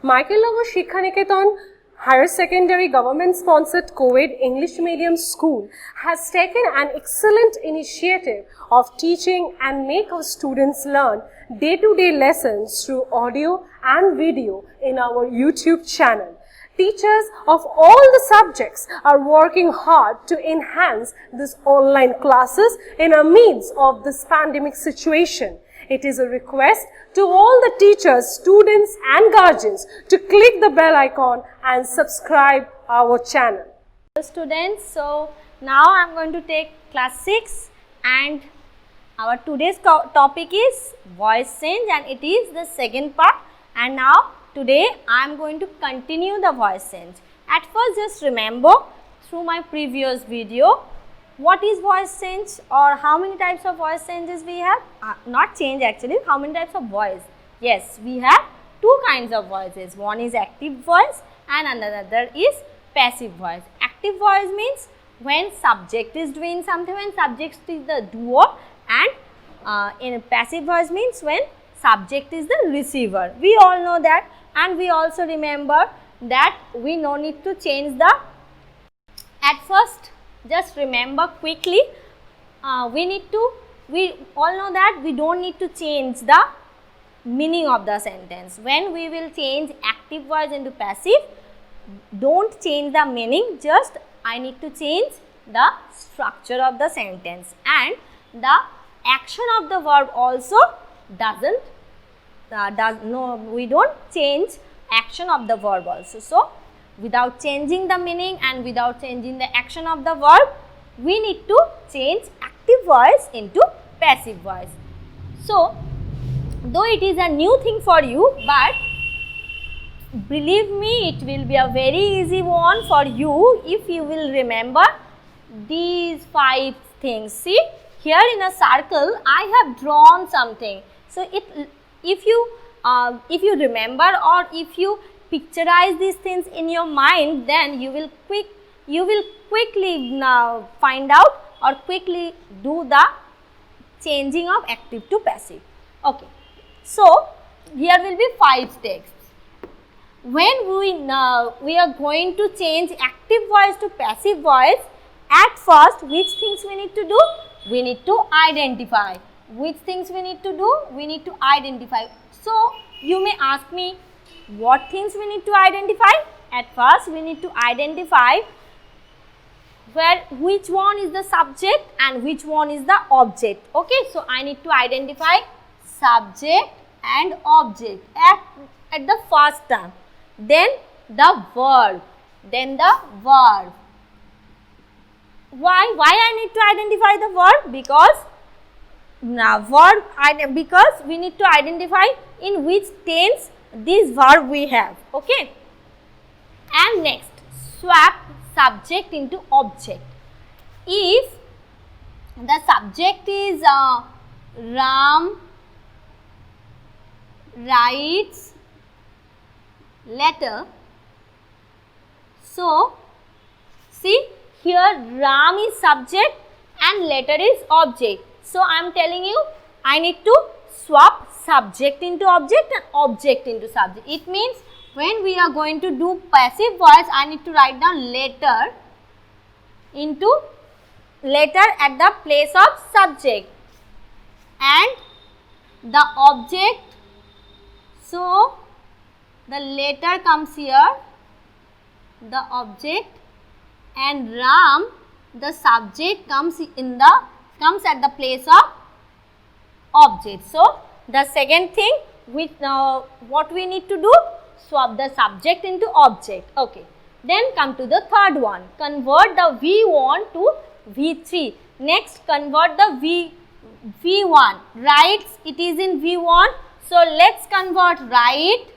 Michael Shikha Niketan Higher Secondary Government Sponsored Co-ed English Medium School has taken an excellent initiative of teaching and make our students learn day-to-day lessons through audio and video in our YouTube channel. Teachers of all the subjects are working hard to enhance these online classes in the midst of this pandemic situation. It is a request to all the teachers, students and guardians to click the bell icon and subscribe our channel. Students, so now I am going to take class 6 and our today's topic is voice change and it is the second part, and now today I am going to continue the voice change. At first just remember through my previous video what is voice change or how many types of voice changes we have. Not change actually, how many types of voice. Yes, we have two kinds of voices. One is active voice and another is passive voice. Active voice means when subject is doing something, when subject is the doer, and in passive voice means when subject is the receiver. We all know that, and we also remember that we no need to change the, at first just remember quickly, we all know that we don't need to change the meaning of the sentence. When we will change active voice into passive, don't change the meaning, just I need to change the structure of the sentence, and the action of the verb also doesn't, we don't change action of the verb also. So, without changing the meaning and without changing the action of the verb, we need to change active voice into passive voice. So, though it is a new thing for you, but believe me, it will be a very easy one for you if you will remember these 5 things. See, here in a circle I have drawn something. So, if you remember or if you picturize these things in your mind, then you will quickly now find out or quickly do the changing of active to passive. Okay. So, here will be 5 steps. When we are going to change active voice to passive voice, at first which things we need to do? We need to identify. Which things we need to do? We need to identify. So, you may ask me, what things we need to identify? At first, we need to identify which one is the subject and which one is the object. Okay, so I need to identify subject and object at the first term. Then the verb. Why I need to identify the verb? Because we need to identify in which tense this verb we have. Okay. And next, swap subject into object. If the subject is Ram writes letter, so see here Ram is subject and letter is object. So I am telling you, I need to swap subject into object and object into subject. It means when we are going to do passive voice, I need to write down letter at the place of subject and the object. So the letter comes here, the object, and Ram, the subject, comes at the place of object. So the second thing, what we need to do? Swap the subject into object. Okay. Then come to the third one. Convert the V1 to V3. Next, convert the V1. Writes, it is in V1. So let's convert write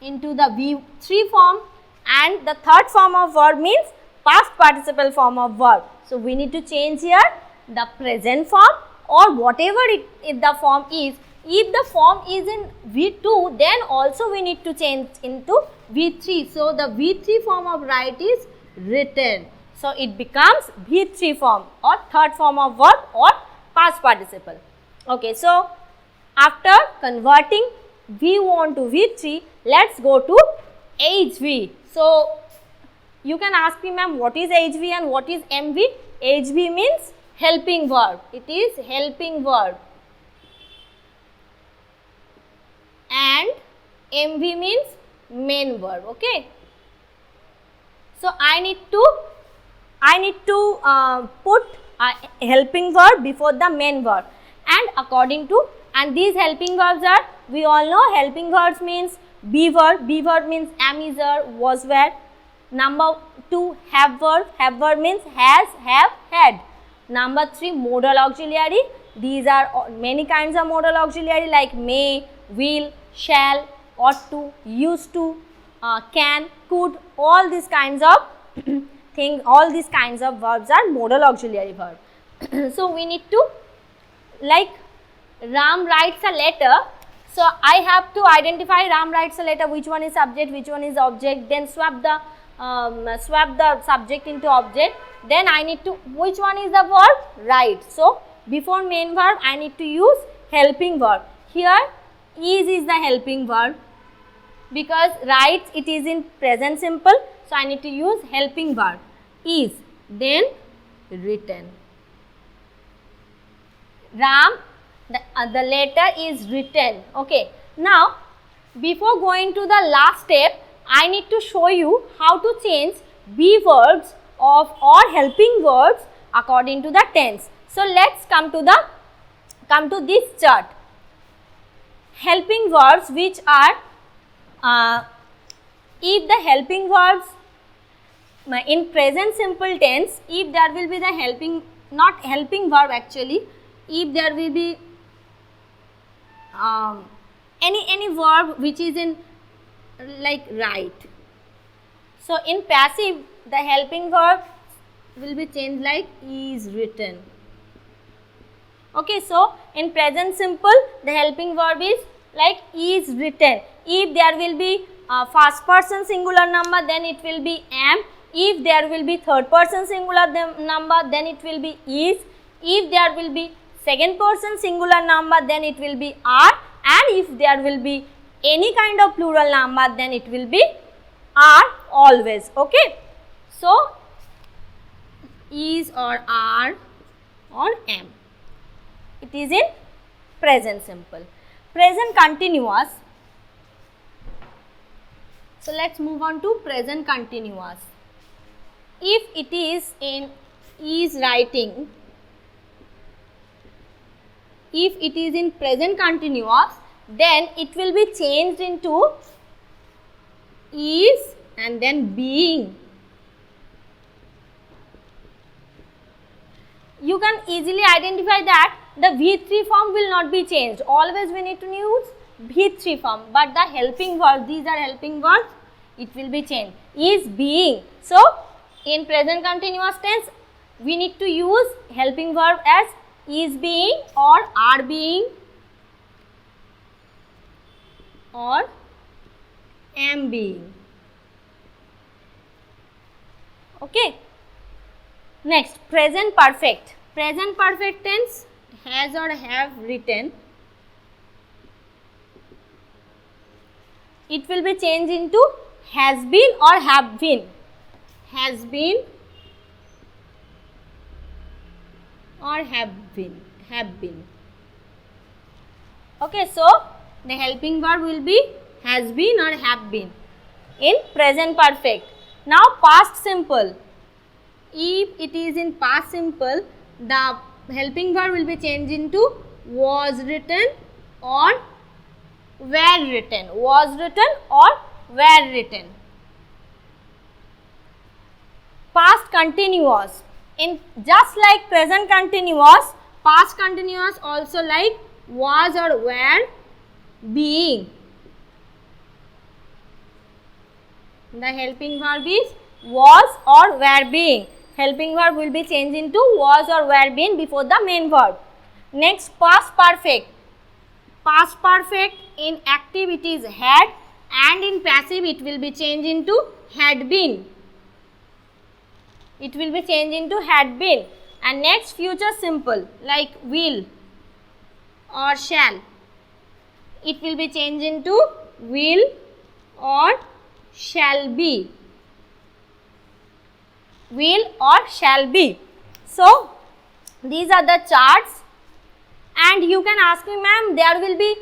into the V3 form, and the third form of verb means past participle form of verb. So we need to change here the present form or whatever if the form is. If the form is in V2, then also we need to change into V3. So the V3 form of write is written. So it becomes V3 form or third form of verb or past participle. Okay, so after converting V1 to V3, let's go to HV. So you can ask me, ma'am, what is HV and what is MV? HV means helping verb. It is helping verb. And MV means main verb. Okay. So I need to put a helping verb before the main verb, and these helping verbs are, we all know helping verbs means be verb means am, is, are, was, were. Number 2, have verb means has, have, had. Number 3, modal auxiliary. These are many kinds of modal auxiliary like may, will, shall, ought to, used to, can, could. All these kinds of all these kinds of verbs are modal auxiliary verb. So we need to, like Ram writes a letter, so I have to identify Ram writes a letter, which one is subject, which one is object, then swap the subject into object, then I need to, which one is the verb? Write. So before main verb I need to use helping verb. Here is the helping verb, because writes it is in present simple, so I need to use helping verb is, then written. Ram, the letter is written. Okay. Now before going to the last step, I need to show you how to change be verbs of or helping verbs according to the tense. So let's come to this chart. Helping verbs which are if the helping verbs in present simple tense, if there will be the helping, not helping verb actually, if there will be any verb which is in like write. So in passive the helping verb will be changed like is written. Okay, so in present simple the helping verb is like is written. If there will be first person singular number, then it will be am. If there will be third person singular number, then it will be is. If there will be second person singular number, then it will be are. And if there will be any kind of plural number, then it will be are always. Okay. So is or are or am. It is in present simple. Present continuous. So let's move on to present continuous. If it is in is writing, if it is in present continuous, then it will be changed into is and then being. You can easily identify that the V3 form will not be changed. Always we need to use V3 form, but the helping verbs, these are helping verbs, it will be changed. Is being. So in present continuous tense, we need to use helping verb as is being or are being or am being. Okay. Next, present perfect. Present perfect tense, has or have written. It will be changed into has been or have been. Has been or have been. Okay, so the helping verb will be has been or have been in present perfect. Now past simple. If it is in past simple, the helping verb will be changed into was written or were written. Was written or were written. Past continuous. In just like present continuous, past continuous also like was or were being. The helping verb is was or were being. Helping verb will be changed into was or were being before the main verb. Next, past perfect. Past perfect in active it is had, and in passive it will be changed into had been. It will be changed into had been. And next, future simple like will or shall. it will be changed into will or shall be. Will or shall be. So, these are the charts, and you can ask me, ma'am, there will be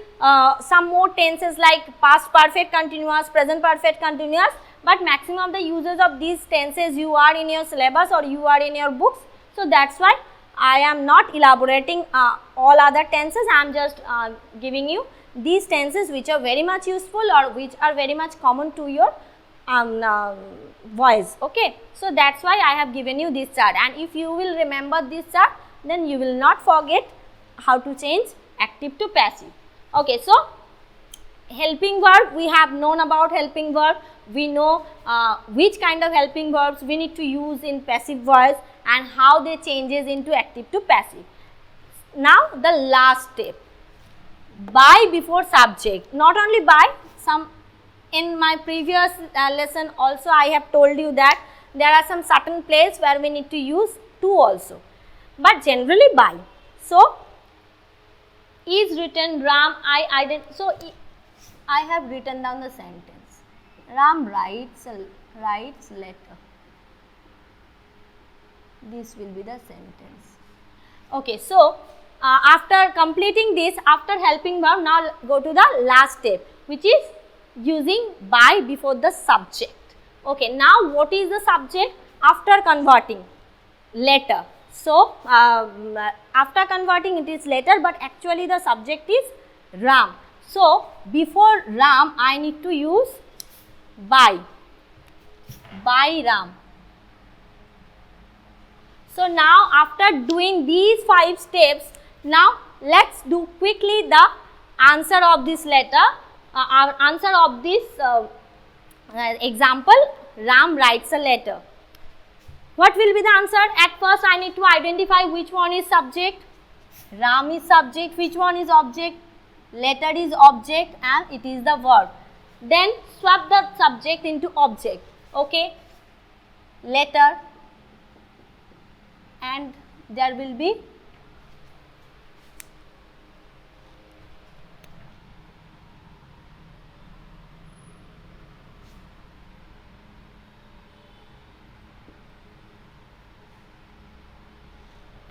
some more tenses like past perfect continuous, present perfect continuous, but maximum of the uses of these tenses you are in your syllabus or you are in your books. So, that is why I am not elaborating all other tenses. I am just giving you these tenses which are very much useful or which are very much common to your voice. Okay. So, that is why I have given you this chart, and if you will remember this chart, then you will not forget how to change active to passive. Okay. So, helping verb, we have known about helping verb. We know which kind of helping verbs we need to use in passive voice and how they changes into active to passive. Now, the last step, by before subject. Not only by, some in my previous lesson also I have told you that there are some certain places where we need to use to also, but generally by. So, is written Ram, I have written down the sentence. Ram writes letter. This will be the sentence. Okay, so after completing this, after helping verb, now go to the last step, which is using by before the subject. Okay, now what is the subject? After converting, letter. So, after converting it is letter, but actually the subject is Ram. So, before Ram I need to use by Ram. So, now after doing these 5 steps, now let us do quickly the answer of this letter, answer of this example. Ram writes a letter. What will be the answer? At first I need to identify which one is subject. Ram is subject, which one is object? Letter is object and it is the verb. Then swap the subject into object. Okay. Letter, and there will be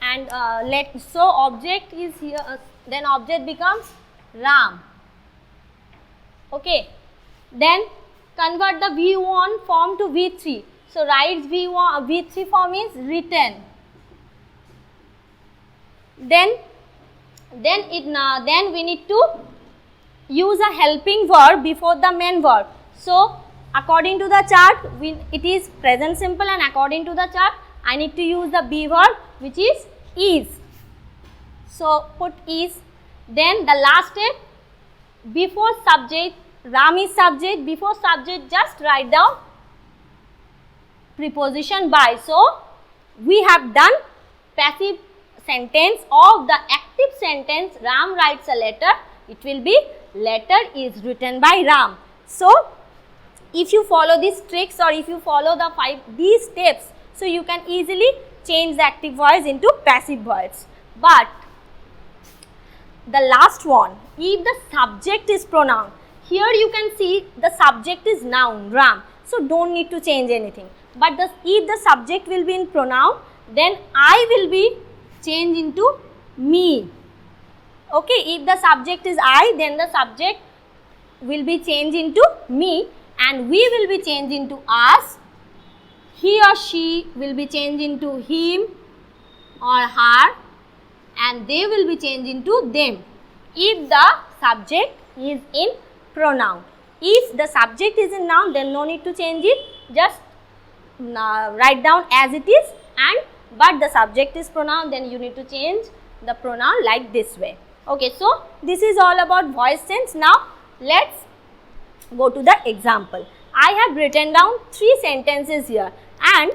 and so object is here, then object becomes Ram. Okay. Then convert the V1 form to V3. So, writes V3 form is written. Then we need to use a helping verb before the main verb. So, according to the chart, it is present simple, and according to the chart, I need to use the be verb, which is. So, put is. Then the last step, before subject, Ram is subject, before subject just write down preposition by. So, we have done passive sentence of the active sentence. Ram writes a letter, it will be letter is written by Ram. So, if you follow these tricks or if you follow these steps, so you can easily change the active voice into passive voice. But the last one, if the subject is pronoun, here you can see the subject is noun Ram, so don't need to change anything. But if the subject will be in pronoun, then I will be changed into me. Okay, if the subject is I, then the subject will be changed into me, and we will be changed into us. He or she will be changed into him or her, and they will be changed into them if the subject is in pronoun. If the subject is in noun, then no need to change it, just write down as it is, and but the subject is pronoun, then you need to change the pronoun like this way. Okay, so this is all about voice sense. Now let's go to the example. I have written down 3 sentences here, and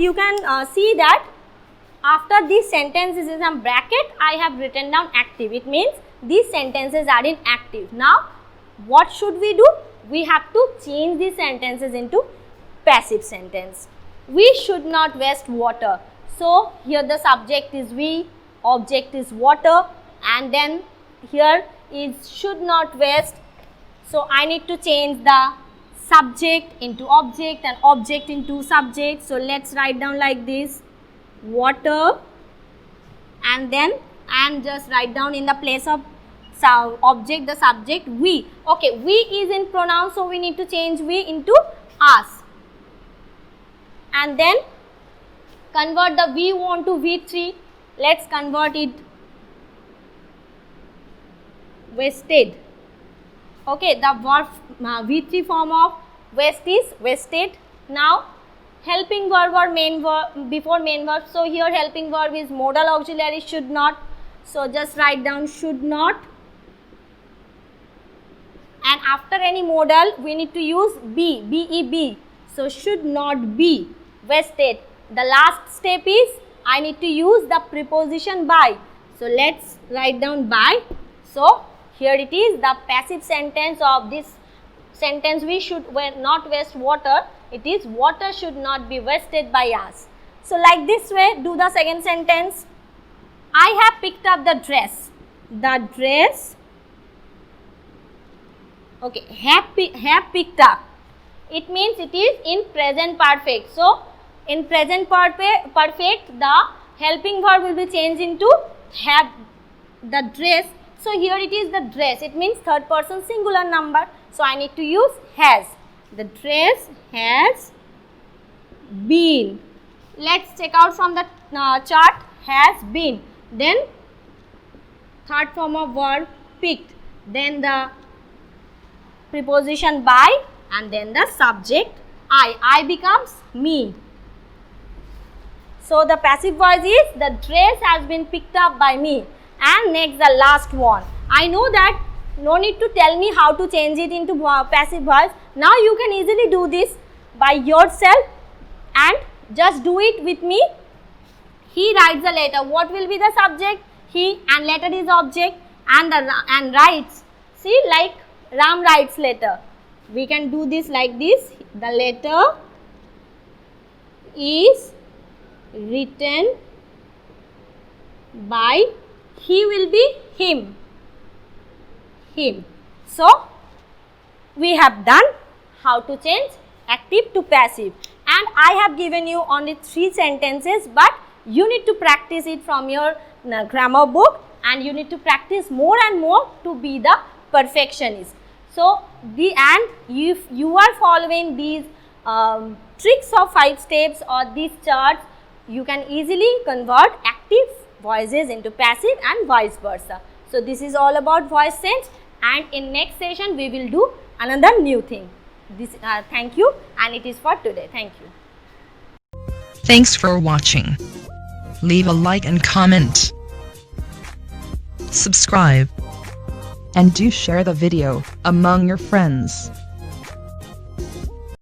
you can see that after these sentences in some bracket I have written down active. It means these sentences are in active. Now what should we do? We have to change these sentences into passive sentence. We should not waste water. So here the subject is we, object is water, and then here is should not waste. So I need to change the subject into object and object into subject. So let's write down like this, water, and then and just write down in the place of object the subject we. Okay, we is in pronoun, so we need to change we into us, and then convert the V1 to V3. Let's convert it, wasted. Okay, the verb V3 form of waste is wasted. Now helping verb or main verb before main verb. So here helping verb is modal auxiliary should not. So just write down should not. And after any modal we need to use be, B-E-B. So should not be wasted. The last step is I need to use the preposition by. So let's write down by. So here it is, the passive sentence of this sentence, we should not waste water. It is water should not be wasted by us. So like this way, do the second sentence. I have picked up the dress. The dress, okay, have picked up. It means it is in present perfect. So in present perfect, the helping verb will be changed into have the dress. So here it is the dress. It means third person singular number. So I need to use has. The dress has been. Let's check out from the chart, has been. Then third form of verb picked. Then the preposition by, and then the subject I. I becomes me. So the passive voice is the dress has been picked up by me. And next the last one. I know that no need to tell me how to change it into passive voice. Now you can easily do this by yourself and just do it with me. He writes the letter. What will be the subject? He, and letter is object, and writes. See, like Ram writes letter. We can do this like this. The letter is written by, he will be him. So we have done how to change active to passive, and I have given you only 3 sentences, but you need to practice it from your grammar book, and you need to practice more and more to be the perfectionist. So if you are following these tricks of 5 steps or these charts, you can easily convert active voices into passive and vice versa. So this is all about voice change, and in next session we will do another new thing. Thank you, and it is for today. Thank you. Thanks for watching. Leave a like and comment. Subscribe. And do share the video among your friends.